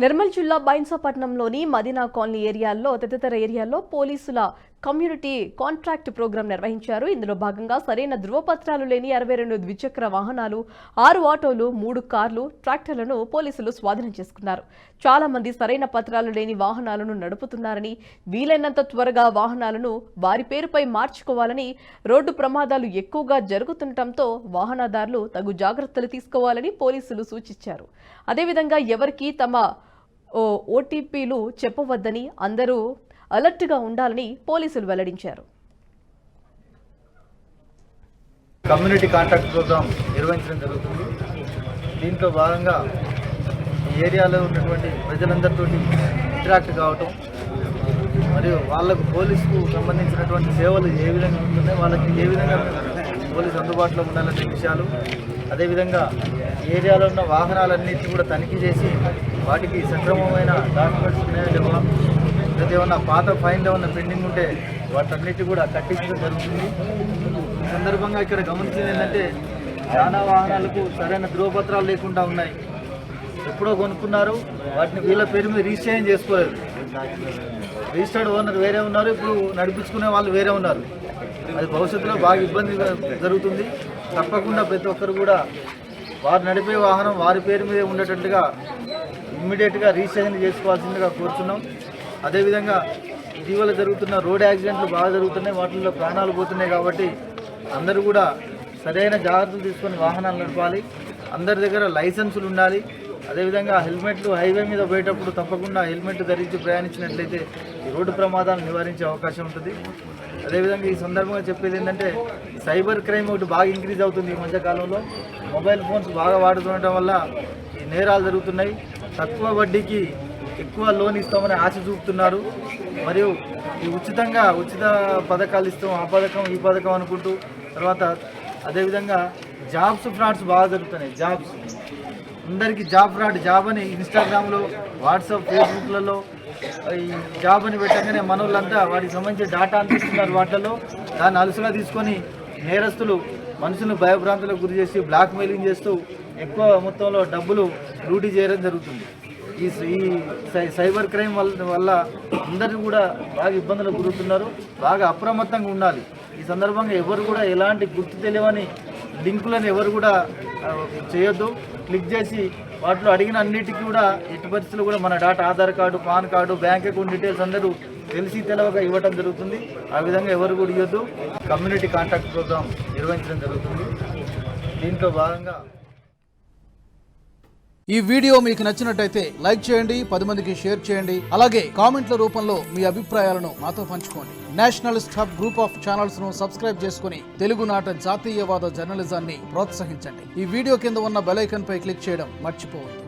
నిర్మల్ జిల్లా బైన్సాపట్నంలోని మదీనా కాలనీ ఏరియాల్లో తదితర ఏరియాల్లో పోలీసుల కమ్యూనిటీ కాంట్రాక్ట్ ప్రోగ్రాం నిర్వహించారు. ఇందులో భాగంగా సరైన ధృవపత్రాలు లేని 62 ద్విచక్ర వాహనాలు, 6 ఆటోలు, 3 కార్లు, ట్రాక్టర్లను పోలీసులు స్వాధీనం చేసుకున్నారు. చాలా మంది సరైన పత్రాలు లేని వాహనాలను నడుపుతున్నారని, వీలైనంత త్వరగా వాహనాలను వారి పేరుపై మార్చుకోవాలని, రోడ్డు ప్రమాదాలు ఎక్కువగా జరుగుతుండటంతో వాహనదారులు తగు జాగ్రత్తలు తీసుకోవాలని పోలీసులు సూచించారు. అదేవిధంగా ఎవరికీ తమ ఓటీపీలు చెప్పవద్దని, అందరూ అలర్ట్గా ఉండాలని పోలీసులు వెల్లడించారు. కమ్యూనిటీ కాంటాక్ట్ ప్రోగ్రాం నిర్వహించడం జరుగుతుంది. దీంట్లో భాగంగా ఈ ఏరియాలో ఉన్నటువంటి ప్రజలందరితో ఇంటరాక్ట్ కావటం, మరియు వాళ్ళకు పోలీసుకు సంబంధించినటువంటి సేవలు ఏ విధంగా ఉంటున్నాయి, వాళ్ళకి ఏ విధంగా పోలీసు అందుబాటులో ఉండాలనే విషయాలు, అదేవిధంగా ఏరియాలో ఉన్న వాహనాలన్నింటినీ కూడా తనిఖీ చేసి వాటికి సక్రమమైన డాక్యుమెంట్స్ ఉన్నాయో లేవా, ఏమన్నా పాత ఫైన్లో ఉన్న పెండింగ్ ఉంటే వాటన్నిటి కూడా కట్టించడం జరుగుతుంది. ఈ సందర్భంగా ఇక్కడ గమనించింది ఏంటంటే, చాలా వాహనాలకు సరైన ధృవపత్రాలు లేకుండా ఉన్నాయి. ఎప్పుడో కొనుక్కున్నారు, వాటిని వీళ్ళ పేరు మీద రిజిస్ట్రేషన్ చేసుకోలేదు. రిజిస్టర్డ్ ఓనర్ వేరే ఉన్నారు, ఇప్పుడు నడిపించుకునే వాళ్ళు వేరే ఉన్నారు. అది భవిష్యత్తులో బాగా ఇబ్బంది జరుగుతుంది. తప్పకుండా ప్రతి ఒక్కరు కూడా వారు నడిపే వాహనం వారి పేరు మీద ఉండేటట్టుగా ఇమ్మీడియట్గా రిజిస్ట్రేషన్ చేసుకోవాల్సిందిగా కోరుతున్నాం. అదేవిధంగా ఇటీవల జరుగుతున్న రోడ్ యాక్సిడెంట్లు బాగా జరుగుతున్నాయి, వాటిల్లో ప్రాణాలు పోతున్నాయి. కాబట్టి అందరూ కూడా సరైన జాగ్రత్తలు తీసుకొని వాహనాలు నడపాలి. అందరి దగ్గర లైసెన్సులు ఉండాలి. అదేవిధంగా హెల్మెట్లు హైవే మీద పోయేటప్పుడు తప్పకుండా హెల్మెట్ ధరించి ప్రయాణించినట్లయితే ఈ రోడ్డు ప్రమాదాలను నివారించే అవకాశం ఉంటుంది. అదేవిధంగా ఈ సందర్భంగా చెప్పేది ఏంటంటే, సైబర్ క్రైమ్ ఒకటి బాగా ఇంక్రీజ్ అవుతుంది ఈ మధ్యకాలంలో. మొబైల్ ఫోన్స్ బాగా వాడుతుండటం వల్ల ఈ నేరాలు జరుగుతున్నాయి. తక్కువ వడ్డీకి ఎక్కువ లోన్ ఇస్తామని ఆశ చూపుతున్నారు. మరియు ఈ ఉచిత పథకాలు ఇస్తాం, ఆ పథకం ఈ పథకం అనుకుంటూ, తర్వాత అదేవిధంగా జాబ్స్ ఫ్రాడ్స్ బాగా జరుగుతున్నాయి. జాబ్స్ అందరికీ జాబ్ ఫ్రాడ్, జాబ్ అని ఇన్స్టాగ్రామ్లో, వాట్సాప్, ఫేస్బుక్లలో ఈ జాబ్ అని పెట్టగానే మనోళ్ళంతా వాటికి సంబంధించిన డేటా అందిస్తున్నారు. వాటిల్లో దాన్ని అలసుగా తీసుకొని నేరస్తులు మనుషులను భయభ్రాంతులకు గురి చేసి బ్లాక్ మెయిలింగ్ చేస్తూ ఎక్కువ మొత్తంలో డబ్బులు లూటీ చేయడం జరుగుతుంది. ఈ సైబర్ క్రైమ్ వల్ల అందరూ కూడా బాగా ఇబ్బందులకు గురవుతున్నారు. బాగా అప్రమత్తంగా ఉండాలి. ఈ సందర్భంగా ఎవరు కూడా ఎలాంటి గుర్తు తెలియని లింకులను ఎవరు కూడా చేయొద్దు. క్లిక్ చేసి వాటిలో అడిగిన అన్నిటికీ కూడా ఎట్టి పరిస్థితులు కూడా మన data, Aadhaar card, pan card, bank account details అందరూ తెలిసి తెలవక ఇవ్వడం జరుగుతుంది. ఆ విధంగా ఎవరు కూడా ఇవ్వద్దు. కమ్యూనిటీ కాంటాక్ట్ ప్రోగ్రాం నిర్వహించడం జరుగుతుంది. దీంట్లో భాగంగా ఈ వీడియో మీకు నచ్చినట్టయితే లైక్ చేయండి, 10 మందికి షేర్ చేయండి. అలాగే కామెంట్ల రూపంలో మీ అభిప్రాయాలను మాతో పంచుకోండి. Nationalist hub group of channels ను సబ్స్క్రైబ్ చేసుకుని తెలుగునాట జాతీయవాద జర్నలిజాన్ని ప్రోత్సహించండి. ఈ వీడియో కింద ఉన్న బెల్ ఐకాన్ పై క్లిక్ చేయడం మర్చిపోవద్దు.